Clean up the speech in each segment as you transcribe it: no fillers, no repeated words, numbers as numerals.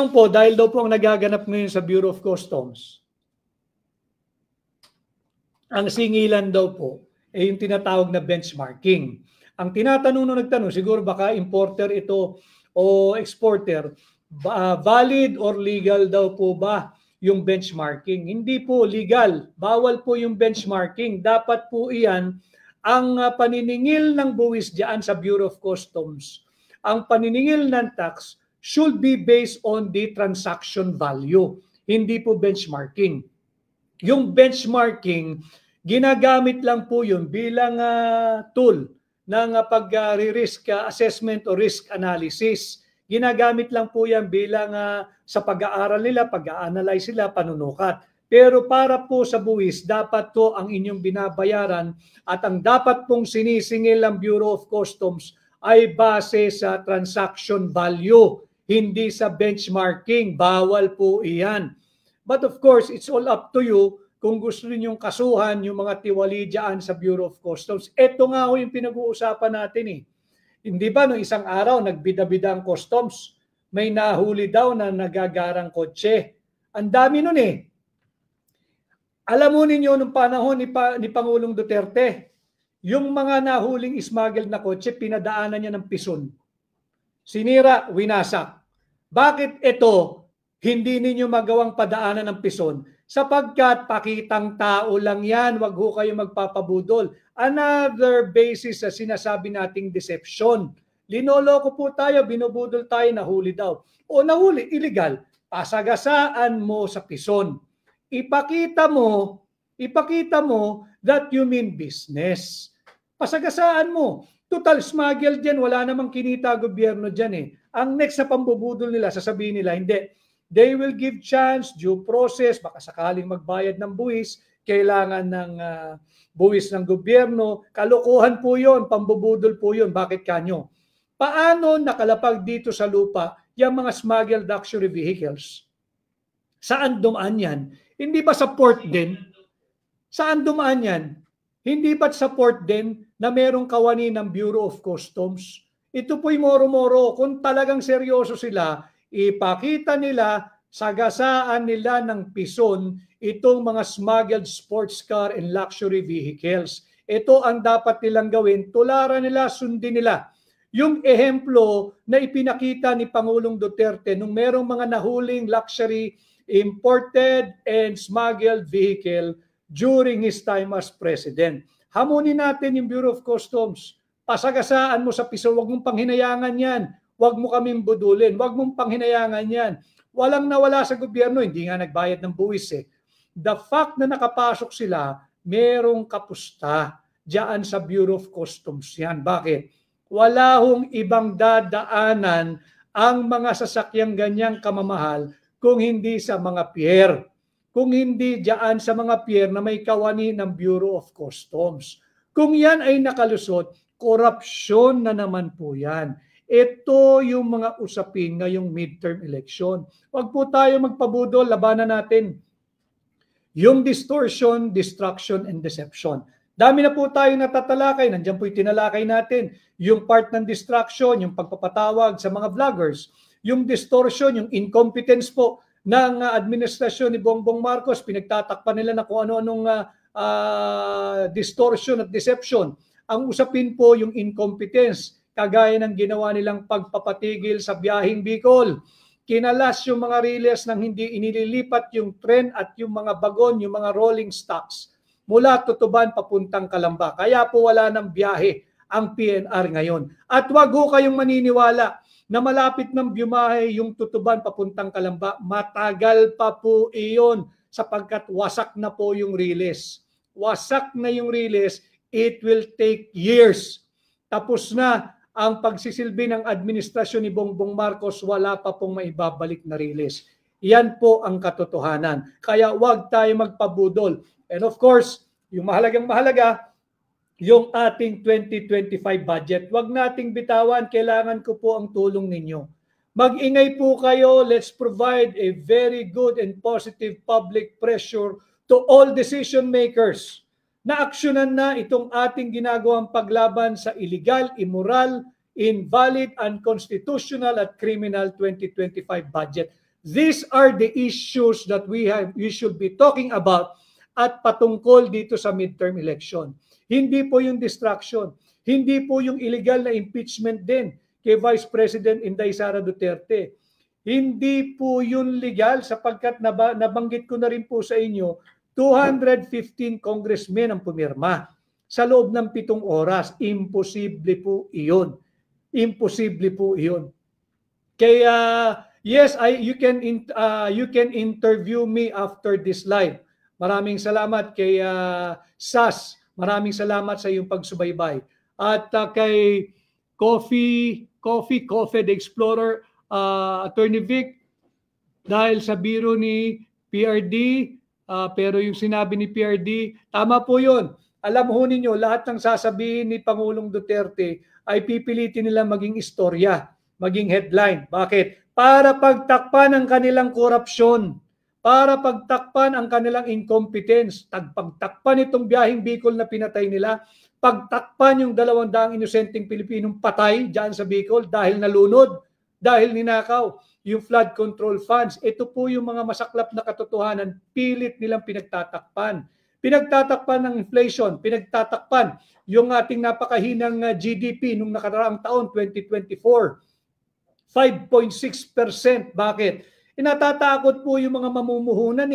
po, dahil daw po ang nagaganap ngayon sa Bureau of Customs, ang singilan daw po ay yung tinatawag na benchmarking. Ang tinatanong nung nagtanong, siguro baka importer ito o exporter, valid or legal daw po ba yung benchmarking? Hindi po legal. Bawal po yung benchmarking. Dapat po iyan ang paniningil ng buwis diyan sa Bureau of Customs. Ang paniningil ng tax should be based on the transaction value, hindi po benchmarking. Yung benchmarking, ginagamit lang po yun bilang tool ng pag-risk assessment o risk analysis. Ginagamit lang po yan bilang sa pag-aaral nila, pag-a-analyze sila, panunukat. Pero para po sa buwis, dapat to ang inyong binabayaran at ang dapat pong sinisingil ng Bureau of Customs ay base sa transaction value, hindi sa benchmarking. Bawal po iyan. But of course, it's all up to you kung gusto ninyong kasuhan yung mga tiwali dyan sa Bureau of Customs. Ito nga ho yung pinag-uusapan natin eh. Hindi ba nung isang araw nagbida-bida ang customs, may nahuli daw na nagagarang kotse. Ang dami nun eh. Alam mo ninyo nung panahon ni Pangulong Duterte, yung mga nahuling smuggled na kotse, pinadaanan niya ng pison. Sinira, winasak. Bakit ito hindi ninyo magawang padaanan ng pison? Sapagkat pakitang tao lang yan, wag ho kayo magpapabudol. Another basis sa sinasabi nating deception. Linoloko po tayo, binubudol tayo, nahuli daw. O nahuli, illegal. Pasagasaan mo sa pison. Ipakita mo that you mean business. Pasagasaan mo. Total smuggle dyan, wala namang kinita gobyerno dyan eh. Ang next na pambubudol nila, sasabihin nila, hindi. They will give chance, due process, baka sakaling magbayad ng buwis, kailangan ng buwis ng gobyerno. Kalokohan po yun, pambubudol po yun. Bakit kanyo? Paano nakalapag dito sa lupa yung mga smuggled luxury vehicles? Saan dumaan yan? Hindi ba sa port din? Saan dumaan yan? Hindi ba't sa port din na merong kawani ng Bureau of Customs? Ito po'y moro-moro. Kung talagang seryoso sila, ipakita nila, sagasaan nila ng pison itong mga smuggled sports car and luxury vehicles. Ito ang dapat nilang gawin. Tularan nila, sundin nila. Yung ehemplo na ipinakita ni Pangulong Duterte nung merong mga nahuling luxury imported and smuggled vehicle during his time as president. Hamunin natin yung Bureau of Customs. Pasagasaan mo sa piso, wag mong panghinayangan yan. Wag mo kaming budulin, wag mong panghinayangan yan. Walang nawala sa gobyerno, hindi nga nagbayad ng buwis eh. The fact na nakapasok sila, merong kapusta diyan sa Bureau of Customs yan. Bakit? Wala hong ibang dadaanan ang mga sasakyang ganyang kamamahal kung hindi sa mga pier. Kung hindi diyan sa mga pier na may kawani ng Bureau of Customs. Kung yan ay nakalusot, korupsyon na naman po yan. Ito yung mga usapin ngayong midterm election. Huwag po tayo magpabudol, labanan natin. Yung distortion, destruction, and deception. Dami na po tayo natatalakay, nandiyan po yung tinalakay natin. Yung part ng distraction, yung pagpapatawag sa mga vloggers. Yung distortion, yung incompetence po ng administrasyon ni Bongbong Marcos, pinagtatakpan nila na kung ano-anong distortion at deception. Ang usapin po yung incompetence, kagaya ng ginawa nilang pagpapatigil sa biyaheng Bicol. Kinalas yung mga relays nang hindi inililipat yung tren at yung mga bagon, yung mga rolling stocks mula Tutuban papuntang Calamba. Kaya po wala ng biyahe ang PNR ngayon. At wag ho kayong maniniwala na malapit ng biyahe yung Tutuban papuntang Calamba. Matagal pa po iyon sapagkat wasak na po yung relays. Wasak na yung relays, it will take years. Tapos na ang pagsisilbi ng administrasyon ni Bongbong Marcos, wala pa pong maibabalik na release. Yan po ang katotohanan. Kaya wag tayo magpabudol. And of course, yung mahalagang-mahalaga, yung ating 2025 budget. Wag nating bitawan, kailangan ko po ang tulong ninyo. Mag-ingay po kayo, let's provide a very good and positive public pressure to all decision makers na aksyonan na itong ating ginagawang paglaban sa illegal, immoral, invalid, unconstitutional at criminal 2025 budget. These are the issues that we should be talking about at patungkol dito sa midterm election. Hindi po yung distraction. Hindi po yung illegal na impeachment din kay Vice President Inday Sara Duterte. Hindi po yun legal sapagkat nabanggit ko na rin po sa inyo, 215 congressmen ang pumirma sa loob ng 7 oras. Imposible po iyon. Imposible po iyon. Kaya yes, you can interview me after this live. Maraming salamat kay SAS. Maraming salamat sa iyong pagsubaybay. At kay Coffee the Explorer, Attorney Vic, dahil sa biro ni PRD, pero yung sinabi ni PRD, tama po yun. Alam ho ninyo, lahat ng sasabihin ni Pangulong Duterte ay pipilitin nila maging istorya, maging headline. Bakit? Para pagtakpan ang kanilang korupsyon, para pagtakpan ang kanilang incompetence, pagtakpan itong biyaheng Bicol na pinatay nila, pagtakpan yung 200 inosenteng Pilipinong patay dyan sa Bicol dahil nalunod, dahil ninakaw yung flood control funds. Ito po yung mga masaklap na katotohanan, pilit nilang pinagtatakpan. Pinagtatakpan ng inflation, pinagtatakpan yung ating napakahinang GDP nung nakaraang taon, 2024. 5.6%. Bakit? Natatakot po yung mga mamumuhunan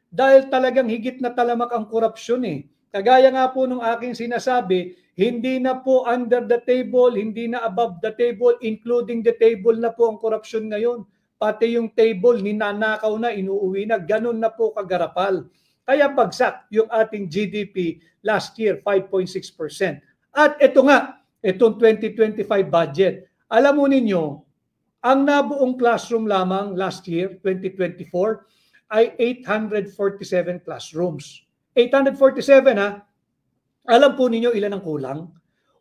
dahil talagang higit na talamak ang korupsyon Kagaya nga po nung aking sinasabi, hindi na po under the table, hindi na above the table, including the table na po ang korupsyon ngayon. Pati yung table, ninanakaw na, inuuwi na, ganun na po kagarapal. Kaya bagsak yung ating GDP last year, 5.6%. At ito nga, itong 2025 budget. Alam mo ninyo, ang nabuong classroom lamang last year, 2024, ay 847 classrooms. 847 Alam po ninyo ilan ang kulang?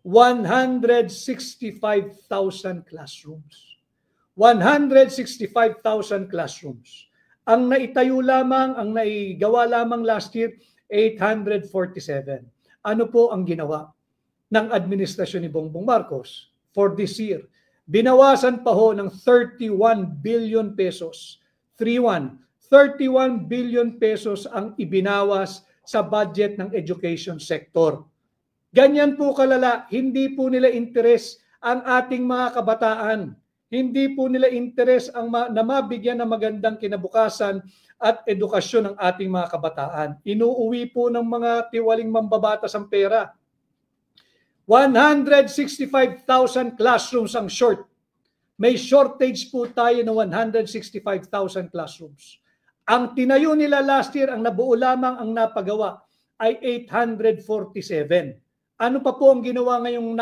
165,000 classrooms. 165,000 classrooms. Ang naitayo lamang, ang naigawa lamang last year, 847. Ano po ang ginawa ng administrasyon ni Bongbong Marcos for this year? Binawasan pa ho ng 31 billion pesos. 31 billion pesos ang ibinawas sa budget ng education sector. Ganyan po kalala, hindi po nila interes ang ating mga kabataan. Hindi po nila interes na mabigyan ng magandang kinabukasan at edukasyon ng ating mga kabataan. Inuuwi po ng mga tiwaling mambabatas ang pera. 165,000 classrooms ang short. May shortage po tayo ng 165,000 classrooms. Ang tinayo nila last year, ang nabuo lamang ang napagawa ay 847. Ano pa po ang ginawa ngayong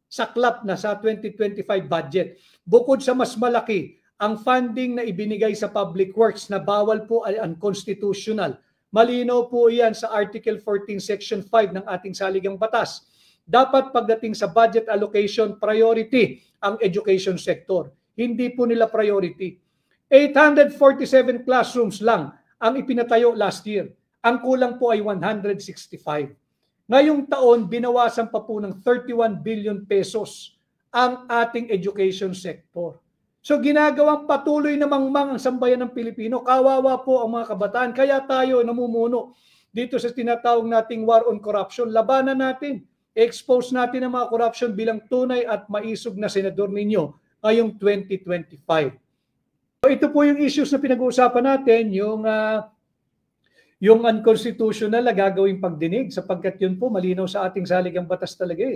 saklap na sa 2025 budget? Bukod sa mas malaki, ang funding na ibinigay sa public works na bawal po ay unconstitutional. Malinaw po iyan sa Article 14, Section 5 ng ating saligang batas. Dapat pagdating sa budget allocation, priority ang education sector. Hindi po nila priority. 847 classrooms lang ang ipinatayo last year. Ang kulang po ay 165. Ngayong taon, binawasan pa po ng 31 billion pesos ang ating education sector. So ginagawang patuloy na mangmang ang sambayan ng Pilipino. Kawawa po ang mga kabataan. Kaya tayo namumuno dito sa tinatawag nating war on corruption. Labanan natin. Expose natin ang mga corruption bilang tunay at maisog na senador ninyo ngayong 2025. So ito po yung issues na pinag-uusapan natin, yung unconstitutional na gagawing pagdinig sapagkat yun po malinaw sa ating saligang batas talaga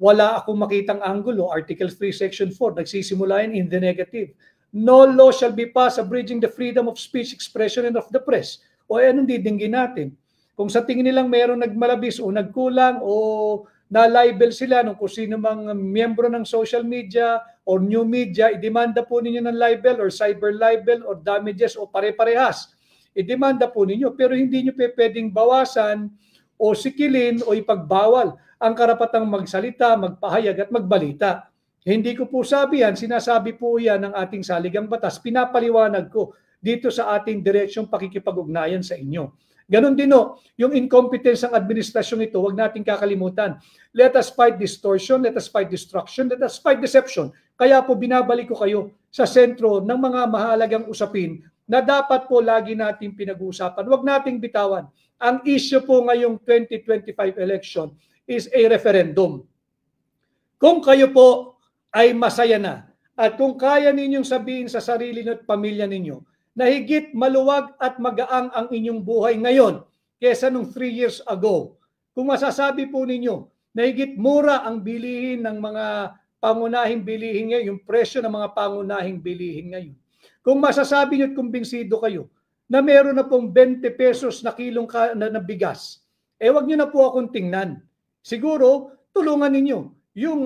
Wala akong makitang anggulo. Article 3, Section 4, nagsisimula in the negative. No law shall be passed abridging the freedom of speech, expression, and of the press. O anong didinggin natin? Kung sa tingin nilang mayroong nagmalabis o nagkulang o na-libel sila nung kung sino mang miyembro ng social media or new media, idemanda po ninyo ng libel or cyber libel or damages o pare-parehas. Idemanda po ninyo pero hindi nyo pwedeng bawasan o sikilin o ipagbawal ang karapatang magsalita, magpahayag at magbalita. Hindi ko po sabi yan, sinasabi po yan ng ating saligang batas. Pinapaliwanag ko dito sa ating direksyong pakikipag-ugnayan sa inyo. Ganon din yung incompetence ng administrasyon ito, huwag nating kakalimutan. Let us fight distortion, let us fight destruction, let us fight deception. Kaya po binabalik ko kayo sa sentro ng mga mahalagang usapin na dapat po lagi nating pinag-uusapan. Huwag nating bitawan. Ang issue po ngayong 2025 election is a referendum. Kung kayo po ay masaya na at kung kaya ninyong sabihin sa sarili at pamilya ninyo na higit maluwag at magaang ang inyong buhay ngayon kesa nung 3 years ago, kung masasabi po ninyo na higit mura ang bilihin ng mga pangunahing bilihin ngayon, yung presyo ng mga pangunahing bilihin ngayon, kung masasabi nyo at kumbinsido kayo na meron na pong 20 pesos na kilong na bigas, wag nyo na po akong tingnan. Siguro, tulungan ninyo yung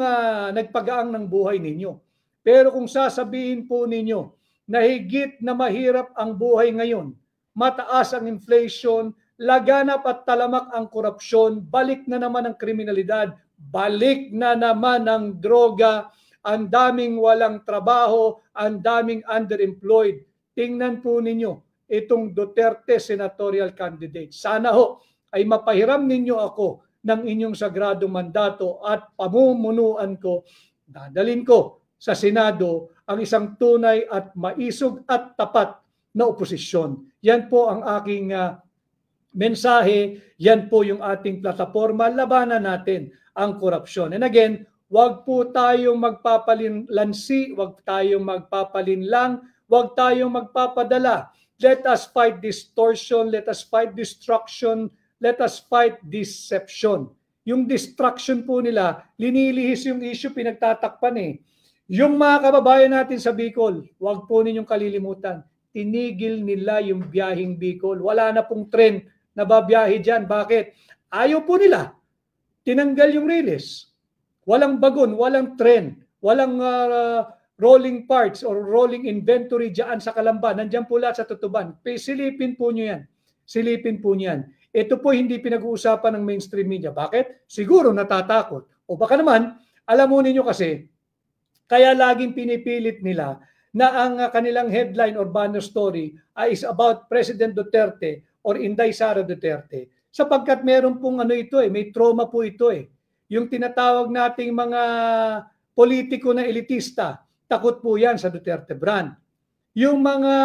nagpagaang ng buhay ninyo. Pero kung sasabihin po ninyo na higit na mahirap ang buhay ngayon, mataas ang inflation, laganap at talamak ang korupsyon, balik na naman ang kriminalidad, balik na naman ang droga, ang daming walang trabaho, ang daming underemployed. Tingnan po ninyo itong Duterte senatorial candidate. Sana ho ay mapahiram ninyo ako ng inyong sagradong mandato at pamumunuan ko, dadalhin ko sa Senado ang isang tunay at maisog at tapat na oposisyon. Yan po ang aking mensahe, yan po yung ating plataforma, labanan natin ang korupsyon. And again, wag po tayong magpapalinlansi, wag tayong magpapalinlang, wag tayong magpapadala. Let us fight distortion, let us fight destruction, let us fight deception. Yung distraction po nila, linilihis yung issue, pinagtatakpan eh. Yung mga kababayan natin sa Bicol, wag po ninyong kalilimutan, tinigil nila yung biyaheng Bicol. Wala na pong tren na babiyahe dyan. Bakit? Ayaw po nila. Tinanggal yung release. Walang bagon, walang tren, walang rolling parts or rolling inventory dyan sa Calamba. Nandyan po lahat sa Tutuban. Silipin po nyo yan. Silipin po nyo yan. Ito po hindi pinag-uusapan ng mainstream media. Bakit? Siguro natatakot. O baka naman, alam mo ninyo kasi, kaya laging pinipilit nila na ang kanilang headline or banner story is about President Duterte or Inday Sara Duterte. Sapagkat meron pong ito may trauma po ito Yung tinatawag nating mga politiko na elitista, takot po yan sa Duterte brand. Yung mga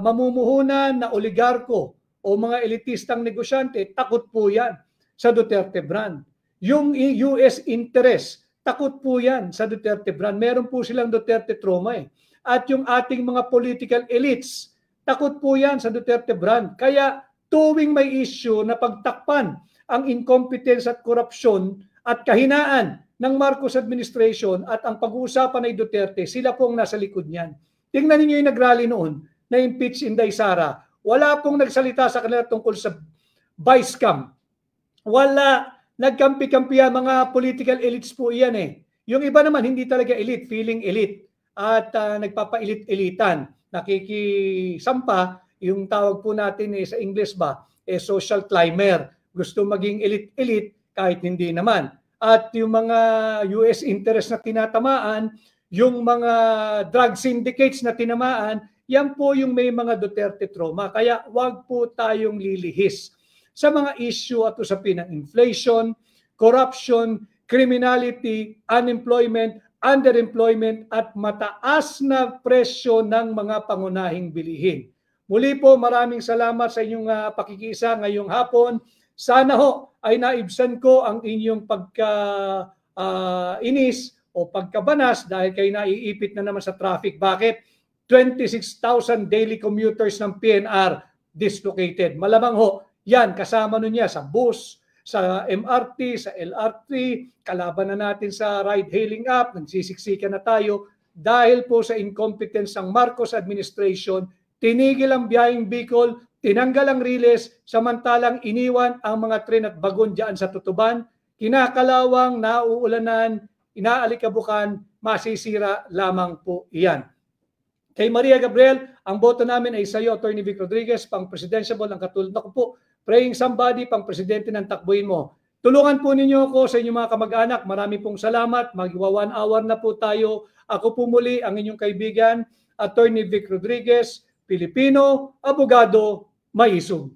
mamumuhunan na oligarko o mga elitistang negosyante, takot po yan sa Duterte brand. Yung US interest, takot po yan sa Duterte brand. Meron po silang Duterte trauma At yung ating mga political elites, takot po yan sa Duterte brand. Kaya tuwing may issue na pagtakpan ang incompetence at korupsyon at kahinaan ng Marcos administration at ang pag-uusapan ay Duterte, sila pong nasa likod niyan. Tingnan niyo yung nagrally noon na impeach Inday Sara. Wala pong nagsalita sa kanila tungkol sa vice cam. Wala. Nagkampi-kampihan, mga political elites po iyan Yung iba naman hindi talaga elite, feeling elite at nagpapa-elite-elitan. Nakikisampa, yung tawag po natin sa English ba, social climber. Gusto maging elite-elite kahit hindi naman. At yung mga US interest na tinatamaan, yung mga drug syndicates na tinamaan, yan po yung may mga Duterte trauma. Kaya wag po tayong lilihis sa mga issue at usapin ng inflation, corruption, criminality, unemployment, underemployment at mataas na presyo ng mga pangunahing bilihin. Muli po, maraming salamat sa inyong pakikiisa ngayong hapon. Sana ho ay naibsan ko ang inyong pagka-inis o pagkabanas dahil kayo naiipit na naman sa traffic. Bakit? 26,000 daily commuters ng PNR dislocated. Malamang ho, yan kasama nun niya sa bus, sa MRT, sa LRT, kalaban na natin sa ride-hailing app, nagsisiksikan na tayo dahil po sa incompetence ng Marcos administration, tinigil ang biyaheng Bicol, tinanggal ang riles, samantalang iniwan ang mga tren at bagon dyan sa Tutuban, kinakalawang, nauulanan, inaalikabukan, masisira lamang po iyan. Kay Maria Gabriel, ang boto namin ay sa iyo, Atty. Vic Rodriguez, pang presidentiable ng katulad na ko po. Praying somebody, pang presidente ng takbuhin mo. Tulungan po ninyo ako sa inyong mga kamag-anak. Marami pong salamat. Magwa 1 hour na po tayo. Ako po muli ang inyong kaibigan, Atty. Vic Rodriguez, Pilipino, abogado, maisog.